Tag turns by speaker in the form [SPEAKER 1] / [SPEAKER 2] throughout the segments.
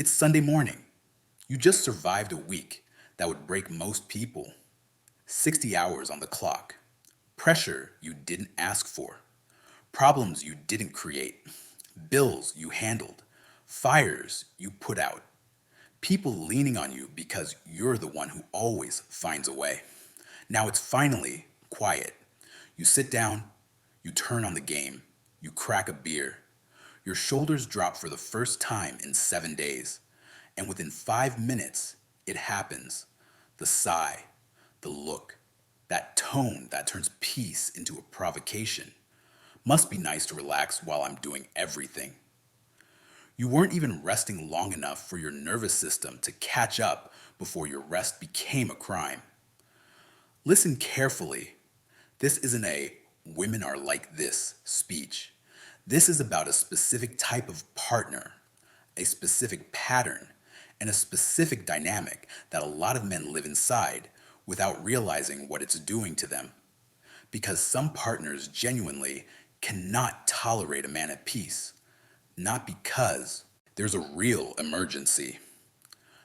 [SPEAKER 1] It's Sunday morning. You just survived a week that would break most people. 60 hours on the clock. Pressure you didn't ask for. Problems you didn't create. Bills you handled. Fires you put out. People leaning on you because you're the one who always finds a way. Now it's finally quiet. You sit down, you turn on the game, you crack a beer. Your shoulders drop for the first time in 7 days. And within 5 minutes, it happens. The sigh, the look, that tone that turns peace into a provocation. Must be nice to relax while I'm doing everything. You weren't even resting long enough for your nervous system to catch up before your rest became a crime. Listen carefully. This isn't a "women are like this" speech. This is about a specific type of partner, a specific pattern, and a specific dynamic that a lot of men live inside without realizing what it's doing to them. Because some partners genuinely cannot tolerate a man at peace, not because there's a real emergency,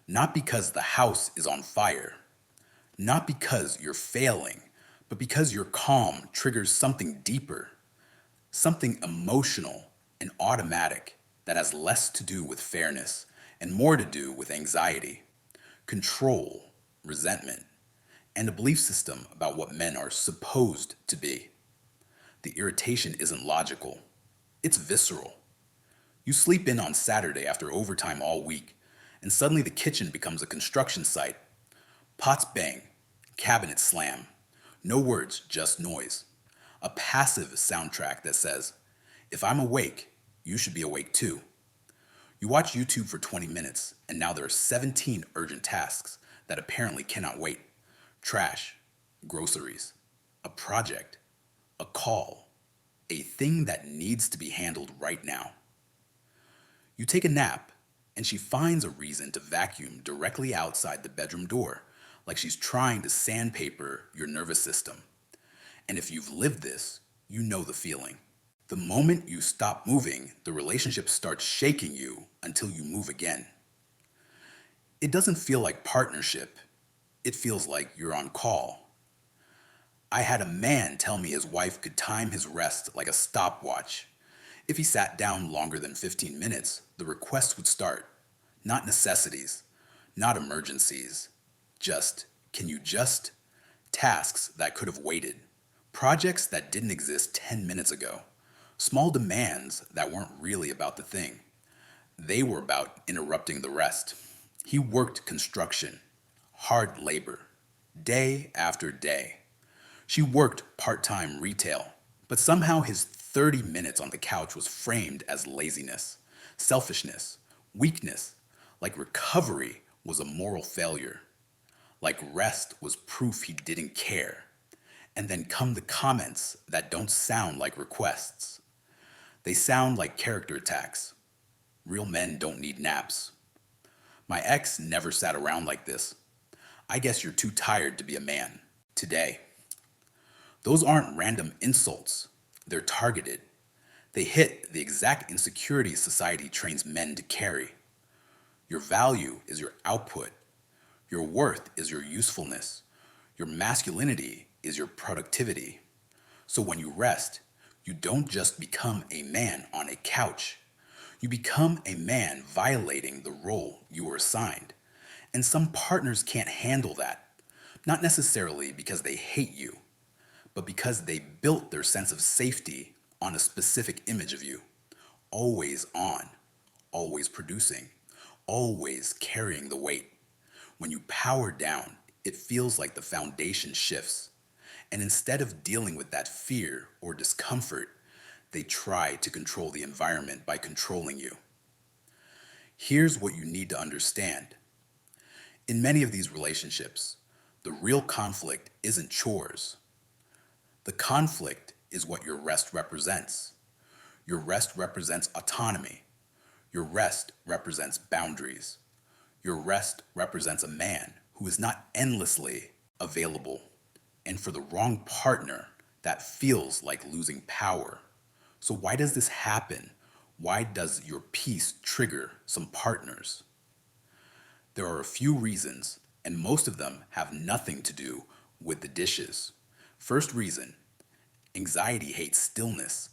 [SPEAKER 1] not because the house is on fire, not because you're failing, but because your calm triggers something deeper, something emotional and automatic that has less to do with fairness and more to do with anxiety, control, resentment, and a belief system about what men are supposed to be. The irritation isn't logical, it's visceral. You sleep in on Saturday after overtime all week, and suddenly the kitchen becomes a construction site. Pots bang, cabinets slam. No words, just noise. A passive soundtrack that says, if I'm awake, you should be awake too. You watch YouTube for 20 minutes, and now there are 17 urgent tasks that apparently cannot wait. Trash, groceries, a project, a call, a thing that needs to be handled right now. You take a nap, and she finds a reason to vacuum directly outside the bedroom door, like she's trying to sandpaper your nervous system. And if you've lived this, you know the feeling. The moment you stop moving, the relationship starts shaking you until you move again. It doesn't feel like partnership. It feels like you're on call. I had a man tell me his wife could time his rest like a stopwatch. If he sat down longer than 15 minutes, the request would start. Not necessities, not emergencies. Just, can you just? Tasks that could have waited. Projects that didn't exist 10 minutes ago. Small demands that weren't really about the thing. They were about interrupting the rest. He worked construction, hard labor, day after day. She worked part-time retail, but somehow his 30 minutes on the couch was framed as laziness, selfishness, weakness, like recovery was a moral failure, like rest was proof he didn't care. And then come the comments that don't sound like requests. They sound like character attacks. Real men don't need naps. My ex never sat around like this. I guess you're too tired to be a man. Today. Those aren't random insults. They're targeted. They hit the exact insecurities society trains men to carry. Your value is your output. Your worth is your usefulness. Your masculinity is your productivity. So when you rest, you don't just become a man on a couch. You become a man violating the role you were assigned. And some partners can't handle that. Not necessarily because they hate you, but because they built their sense of safety on a specific image of you. Always on, always producing, always carrying the weight. When you power down, it feels like the foundation shifts. And instead of dealing with that fear or discomfort, they try to control the environment by controlling you. Here's what you need to understand. In many of these relationships, the real conflict isn't chores. The conflict is what your rest represents. Your rest represents autonomy. Your rest represents boundaries. Your rest represents a man who is not endlessly available. And for the wrong partner, that feels like losing power. So why does this happen? Why does your peace trigger some partners? There are a few reasons, and most of them have nothing to do with the dishes. First reason, anxiety hates stillness.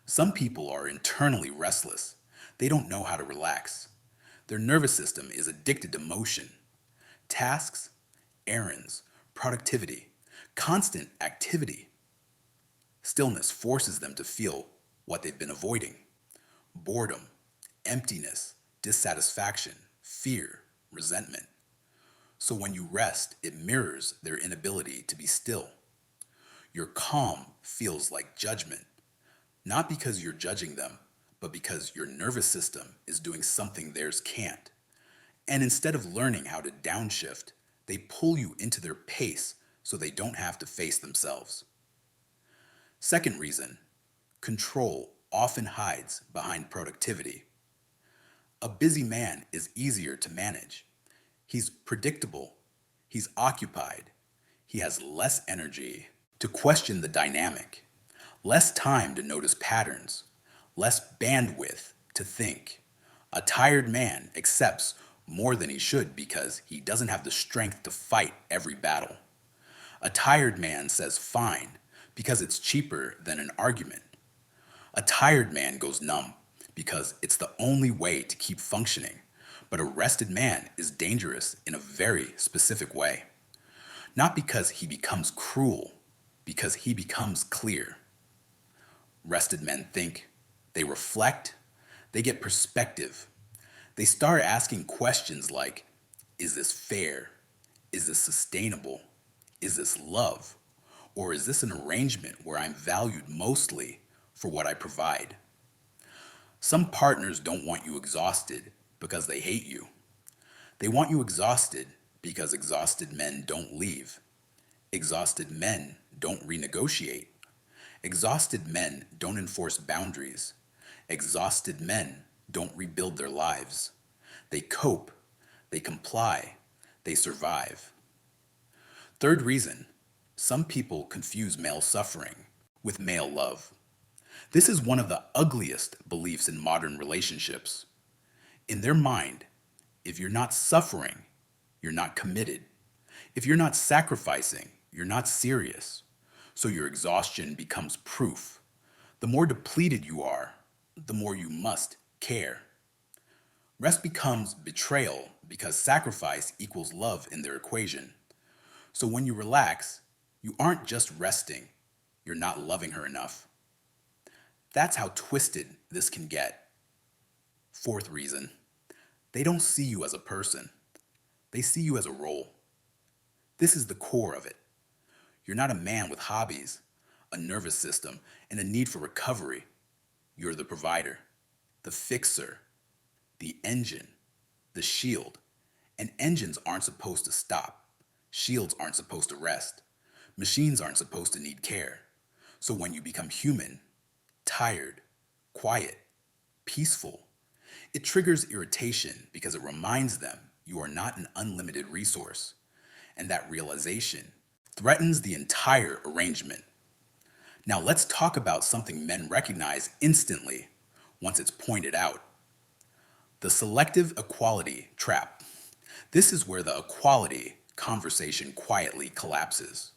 [SPEAKER 1] Some people are internally restless. They don't know how to relax. Their nervous system is addicted to motion. Tasks, errands, productivity, constant activity. Stillness forces them to feel what they've been avoiding: boredom, emptiness, dissatisfaction, fear, resentment. So when you rest, it mirrors their inability to be still. Your calm feels like judgment, not because you're judging them, but because your nervous system is doing something theirs can't. And instead of learning how to downshift, they pull you into their pace so they don't have to face themselves. Second reason, control often hides behind productivity. A busy man is easier to manage. He's predictable. He's occupied. He has less energy to question the dynamic, less time to notice patterns, less bandwidth to think. A tired man accepts more than he should because he doesn't have the strength to fight every battle. A tired man says fine because it's cheaper than an argument. A tired man goes numb because it's the only way to keep functioning. But a rested man is dangerous in a very specific way. Not because he becomes cruel, because he becomes clear. Rested men think, they reflect, they get perspective. They start asking questions like, is this fair? Is this sustainable? Is this love? Or is this an arrangement where I'm valued mostly for what I provide? Some partners don't want you exhausted because they hate you. They want you exhausted because exhausted men don't leave. Exhausted men don't renegotiate. Exhausted men don't enforce boundaries. Exhausted men don't rebuild their lives. They cope, they comply, they survive. Third reason, some people confuse male suffering with male love. This is one of the ugliest beliefs in modern relationships. In their mind, if you're not suffering, you're not committed. If you're not sacrificing, you're not serious. So your exhaustion becomes proof. The more depleted you are, the more you must care. Rest becomes betrayal because sacrifice equals love in their equation. So when you relax, you aren't just resting, you're not loving her enough. That's how twisted this can get. Fourth reason, they don't see you as a person. They see you as a role. This is the core of it. You're not a man with hobbies, a nervous system, and a need for recovery. You're the provider, the fixer, the engine, the shield. And engines aren't supposed to stop. Shields aren't supposed to rest. Machines aren't supposed to need care. So when you become human, tired, quiet, peaceful, it triggers irritation because it reminds them you are not an unlimited resource. And that realization threatens the entire arrangement. Now let's talk about something men recognize instantly once it's pointed out. The selective equality trap. This is where the equality conversation quietly collapses.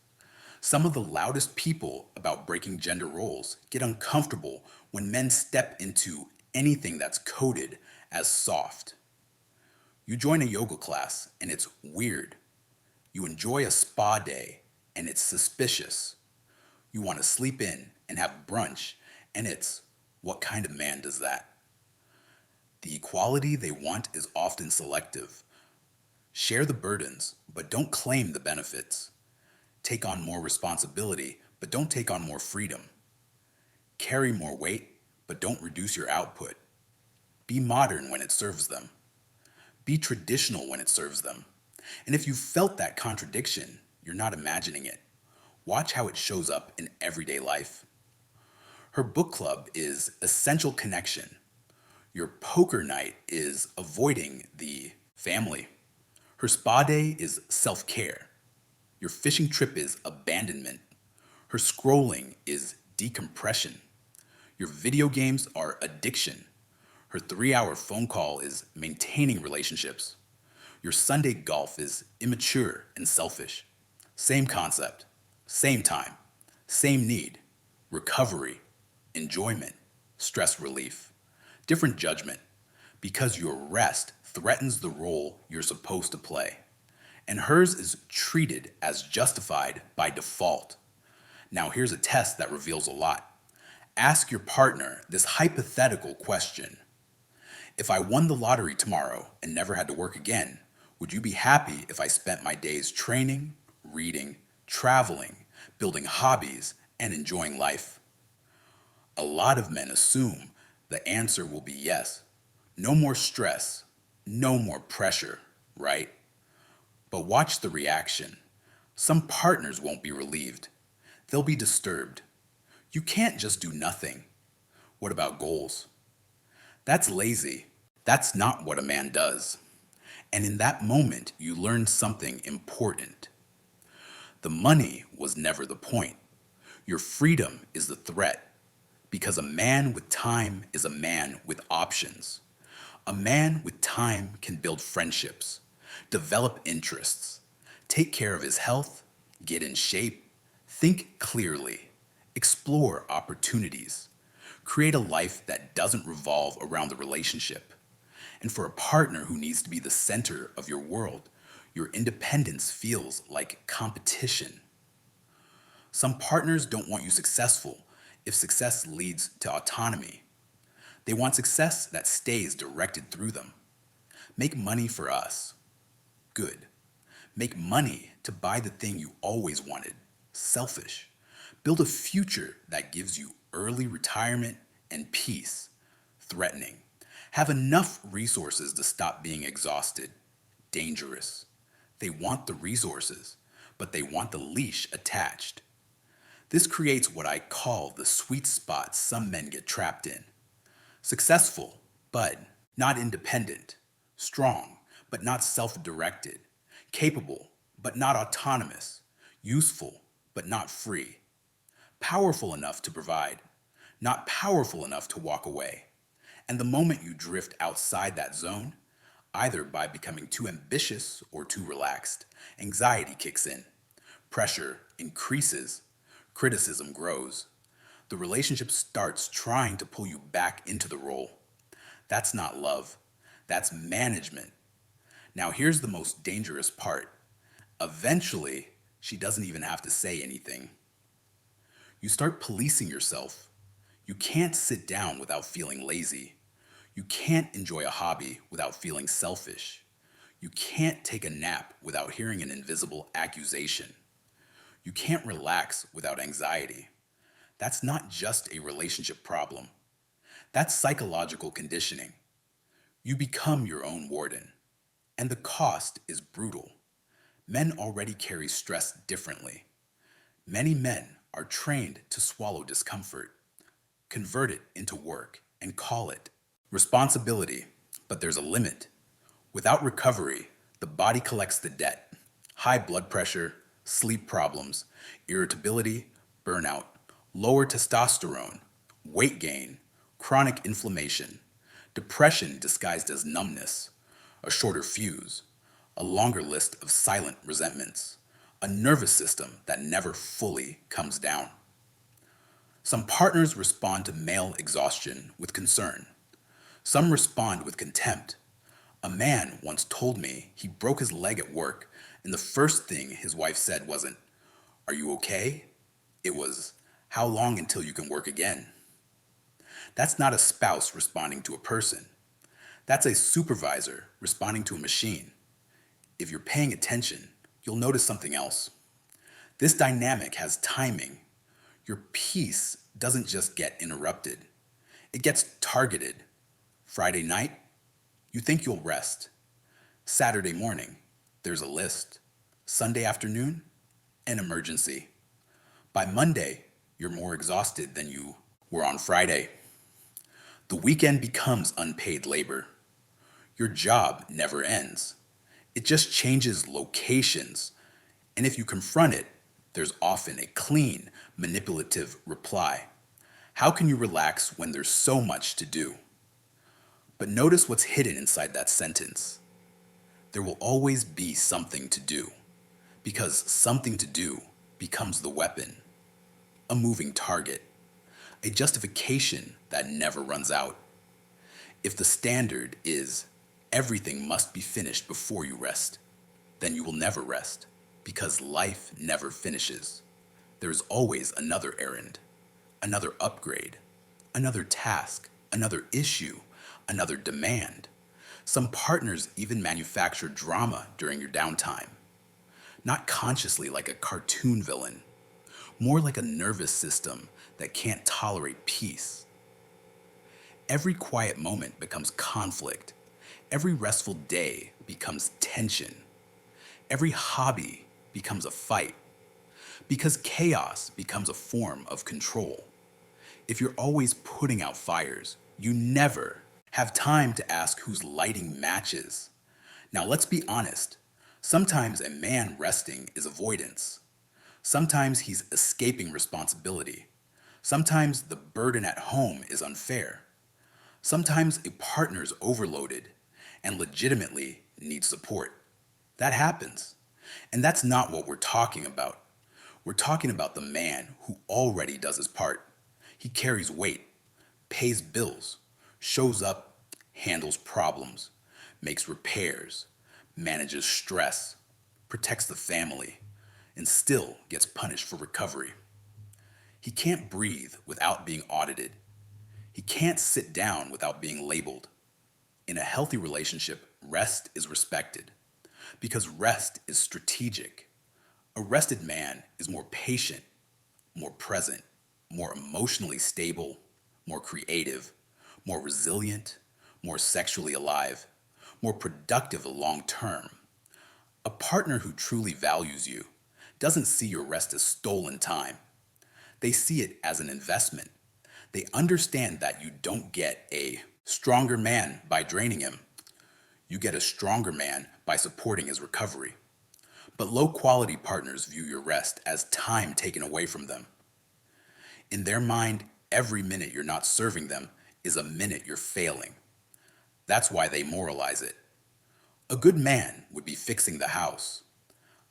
[SPEAKER 1] Some of the loudest people about breaking gender roles get uncomfortable when men step into anything that's coded as soft. You join a yoga class and it's weird. You enjoy a spa day and it's suspicious. You want to sleep in and have brunch and it's, what kind of man does that? The equality they want is often selective. Share the burdens, but don't claim the benefits. Take on more responsibility, but don't take on more freedom. Carry more weight, but don't reduce your output. Be modern when it serves them. Be traditional when it serves them. And if you felt that contradiction, you're not imagining it. Watch how it shows up in everyday life. Her book club is essential connection. Your poker night is avoiding the family. Her spa day is self-care. Your fishing trip is abandonment. Her scrolling is decompression. Your video games are addiction. Her 3-hour phone call is maintaining relationships. Your Sunday golf is immature and selfish. Same concept, same time, same need, recovery, enjoyment, stress relief. Different judgment, because your rest threatens the role you're supposed to play. And hers is treated as justified by default. Now, here's a test that reveals a lot. Ask your partner this hypothetical question: if I won the lottery tomorrow and never had to work again, would you be happy if I spent my days training, reading, traveling, building hobbies, and enjoying life? A lot of men assume the answer will be yes. No more stress, no more pressure, right? But watch the reaction. Some partners won't be relieved. They'll be disturbed. You can't just do nothing. What about goals? That's lazy. That's not what a man does. And in that moment, you learn something important. The money was never the point. Your freedom is the threat. Because a man with time is a man with options. A man with time can build friendships, develop interests, take care of his health, get in shape, think clearly, explore opportunities, create a life that doesn't revolve around the relationship. And for a partner who needs to be the center of your world, your independence feels like competition. Some partners don't want you successful if success leads to autonomy. They want success that stays directed through them. Make money for us. Good. Make money to buy the thing you always wanted. Selfish. Build a future that gives you early retirement and peace. Threatening. Have enough resources to stop being exhausted. Dangerous. They want the resources, but they want the leash attached. This creates what I call the sweet spot some men get trapped in. Successful, but not independent. Strong, but not self-directed. Capable, but not autonomous. Useful, but not free. Powerful enough to provide, not powerful enough to walk away. And the moment you drift outside that zone, either by becoming too ambitious or too relaxed, anxiety kicks in. Pressure increases. Criticism grows. The relationship starts trying to pull you back into the role. That's not love. That's management. Now here's the most dangerous part. Eventually, she doesn't even have to say anything. You start policing yourself. You can't sit down without feeling lazy. You can't enjoy a hobby without feeling selfish. You can't take a nap without hearing an invisible accusation. You can't relax without anxiety. That's not just a relationship problem. That's psychological conditioning. You become your own warden. And the cost is brutal. Men already carry stress differently. Many men are trained to swallow discomfort, convert it into work, and call it responsibility. But there's a limit. Without recovery, the body collects the debt. High blood pressure, sleep problems, irritability, burnout, lower testosterone, weight gain, chronic inflammation, depression disguised as numbness, a shorter fuse, a longer list of silent resentments, a nervous system that never fully comes down. Some partners respond to male exhaustion with concern. Some respond with contempt. A man once told me he broke his leg at work, and the first thing his wife said wasn't, "Are you okay?" It was, "How long until you can work again?" That's not a spouse responding to a person. That's a supervisor responding to a machine. If you're paying attention, you'll notice something else. This dynamic has timing. Your peace doesn't just get interrupted. It gets targeted. Friday night, you think you'll rest. Saturday morning, there's a list. Sunday afternoon, an emergency. By Monday, you're more exhausted than you were on Friday. The weekend becomes unpaid labor. Your job never ends. It just changes locations. And if you confront it, there's often a clean, manipulative reply. How can you relax when there's so much to do? But notice what's hidden inside that sentence. There will always be something to do, because something to do becomes the weapon, a moving target, a justification that never runs out. If the standard is everything must be finished before you rest, then you will never rest, because life never finishes. There is always another errand, another upgrade, another task, another issue, another demand. Some partners even manufacture drama during your downtime, not consciously like a cartoon villain, more like a nervous system that can't tolerate peace. Every quiet moment becomes conflict. Every restful day becomes tension. Every hobby becomes a fight, because chaos becomes a form of control. If you're always putting out fires, you never have time to ask who's lighting matches. Now let's be honest. Sometimes a man resting is avoidance. Sometimes he's escaping responsibility. Sometimes the burden at home is unfair. Sometimes a partner's overloaded and legitimately needs support. That happens. And that's not what we're talking about. We're talking about the man who already does his part. He carries weight, pays bills, shows up, handles problems, makes repairs, manages stress, protects the family, and still gets punished for recovery. He can't breathe without being audited. He can't sit down without being labeled. In a healthy relationship, rest is respected because rest is strategic. A rested man is more patient, more present, more emotionally stable, more creative, more resilient, more sexually alive, more productive long term. A partner who truly values you doesn't see your rest as stolen time. They see it as an investment. They understand that you don't get a stronger man by draining him. You get a stronger man by supporting his recovery. But low quality partners view your rest as time taken away from them. In their mind, every minute you're not serving them is a minute you're failing. That's why they moralize it. A good man would be fixing the house.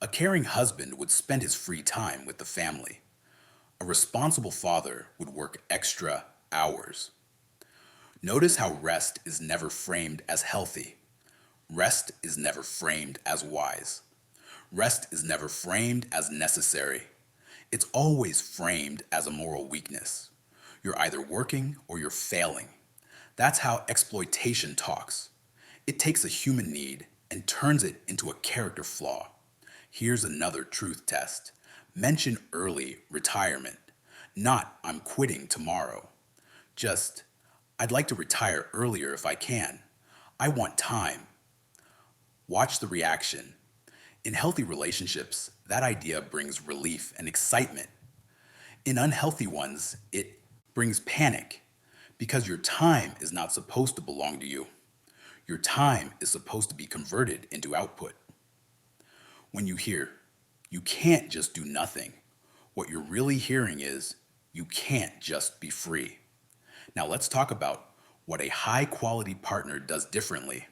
[SPEAKER 1] A caring husband would spend his free time with the family. A responsible father would work extra hours. Notice how rest is never framed as healthy. Rest is never framed as wise. Rest is never framed as necessary. It's always framed as a moral weakness. You're either working or you're failing. That's how exploitation talks. It takes a human need and turns it into a character flaw. Here's another truth test. Mention early retirement. Not I'm quitting tomorrow. Just, I'd like to retire earlier if I can. I want time. Watch the reaction. In healthy relationships, that idea brings relief and excitement. In unhealthy ones, it brings panic because your time is not supposed to belong to you. Your time is supposed to be converted into output. When you hear, you can't just do nothing, what you're really hearing is, you can't just be free. Now let's talk about what a high quality partner does differently.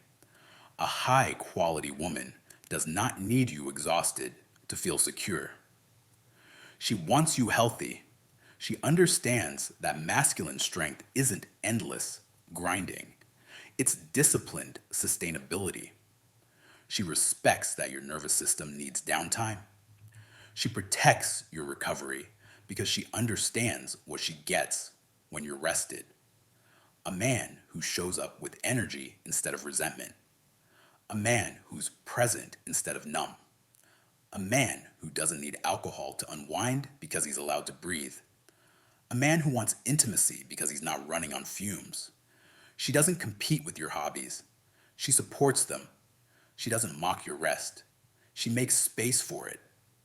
[SPEAKER 1] A high quality woman does not need you exhausted to feel secure. She wants you healthy. She understands that masculine strength isn't endless grinding. It's disciplined sustainability. She respects that your nervous system needs downtime. She protects your recovery because she understands what she gets when you're rested. A man who shows up with energy instead of resentment. A man who's present instead of numb. A man who doesn't need alcohol to unwind because he's allowed to breathe. A man who wants intimacy because he's not running on fumes. She doesn't compete with your hobbies. She supports them. She doesn't mock your rest. She makes space for it.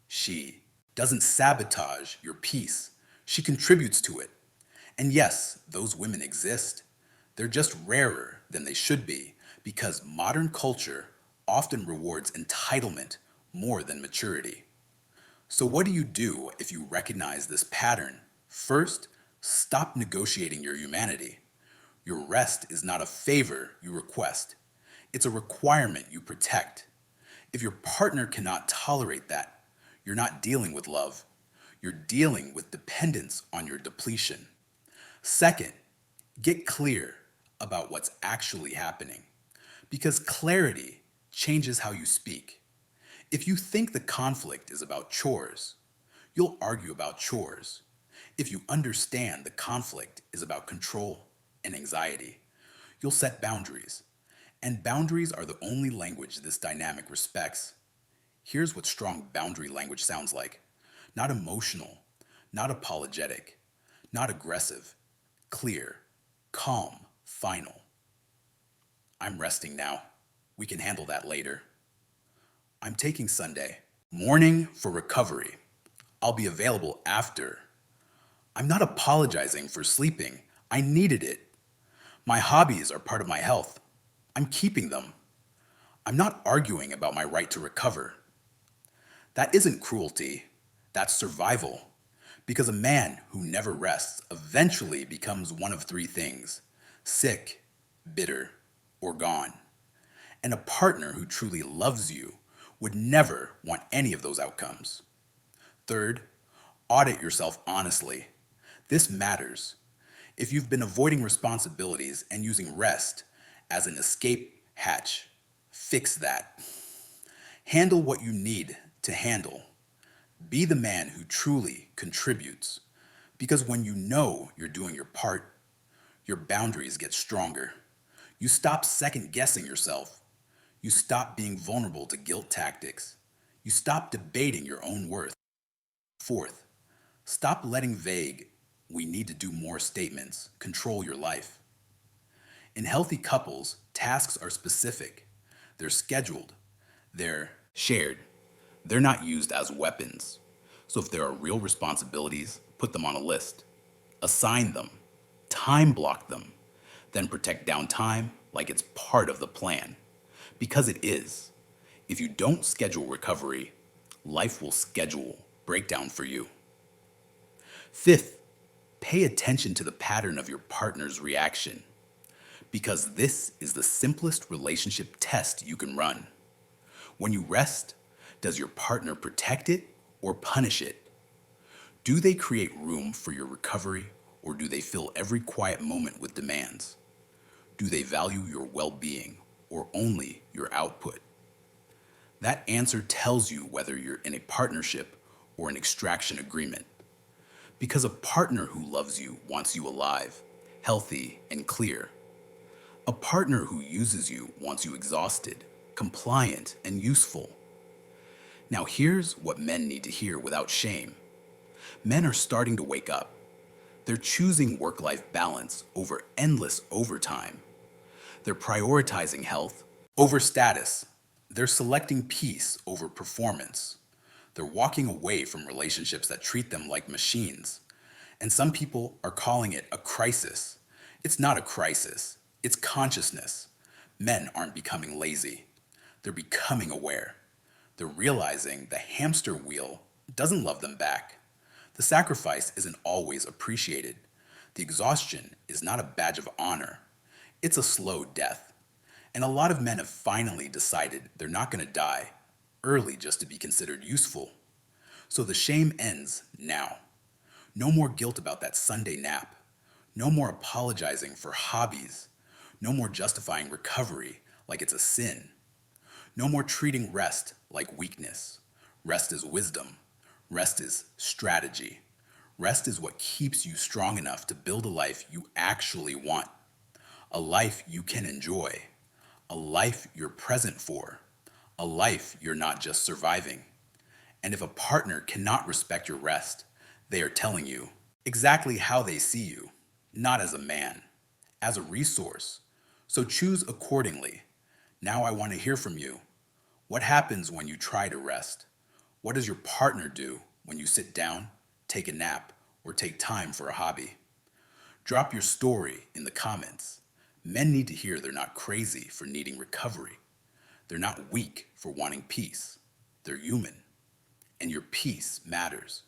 [SPEAKER 1] She doesn't sabotage your peace. She contributes to it. And yes, those women exist. They're just rarer than they should be because modern culture often rewards entitlement more than maturity. So what do you do if you recognize this pattern? First, stop negotiating your humanity. Your rest is not a favor you request. It's a requirement you protect. If your partner cannot tolerate that, you're not dealing with love. You're dealing with dependence on your depletion. Second, get clear about what's actually happening, because clarity changes how you speak. If you think the conflict is about chores, you'll argue about chores. If you understand the conflict is about control and anxiety, you'll set boundaries. And boundaries are the only language this dynamic respects. Here's what strong boundary language sounds like: not emotional, not apologetic, not aggressive, clear, calm, final. I'm resting now. We can handle that later. I'm taking Sunday. Morning for recovery. I'll be available after. I'm not apologizing for sleeping. I needed it. My hobbies are part of my health. I'm keeping them. I'm not arguing about my right to recover. That isn't cruelty. That's survival. Because a man who never rests eventually becomes one of three things: sick, bitter, or gone. And a partner who truly loves you would never want any of those outcomes. Third, audit yourself honestly. This matters. If you've been avoiding responsibilities and using rest as an escape hatch, fix that. Handle what you need to handle. Be the man who truly contributes. Because when you know you're doing your part, your boundaries get stronger. You stop second guessing yourself. You stop being vulnerable to guilt tactics. You stop debating your own worth. Fourth, stop letting vague, "we need to do more" statements control your life. In healthy couples, tasks are specific. They're scheduled. They're shared. They're not used as weapons. So if there are real responsibilities, put them on a list. Assign them. Time block them. Then protect downtime like it's part of the plan. Because it is. If you don't schedule recovery, life will schedule breakdown for you. Fifth, pay attention to the pattern of your partner's reaction, because this is the simplest relationship test you can run. When you rest, does your partner protect it or punish it? Do they create room for your recovery, or do they fill every quiet moment with demands? Do they value your well-being or only your output? That answer tells you whether you're in a partnership or an extraction agreement. Because a partner who loves you wants you alive, healthy, and clear. A partner who uses you wants you exhausted, compliant, and useful. Now here's what men need to hear without shame. Men are starting to wake up. They're choosing work-life balance over endless overtime. They're prioritizing health over status. They're selecting peace over performance. They're walking away from relationships that treat them like machines. And some people are calling it a crisis. It's not a crisis. It's consciousness. Men aren't becoming lazy. They're becoming aware. They're realizing the hamster wheel doesn't love them back. The sacrifice isn't always appreciated. The exhaustion is not a badge of honor. It's a slow death. And a lot of men have finally decided they're not going to die early just to be considered useful. So the shame ends now. No more guilt about that Sunday nap. No more apologizing for hobbies. No more justifying recovery like it's a sin. No more treating rest like weakness. Rest is wisdom. Rest is strategy. Rest is what keeps you strong enough to build a life you actually want. A life you can enjoy. A life you're present for. A life you're not just surviving. And if a partner cannot respect your rest, they are telling you exactly how they see you, not as a man, as a resource. So choose accordingly. Now I want to hear from you. What happens when you try to rest? What does your partner do when you sit down, take a nap, or take time for a hobby? Drop your story in the comments. Men need to hear they're not crazy for needing recovery. They're not weak for wanting peace. They're human. And your peace matters.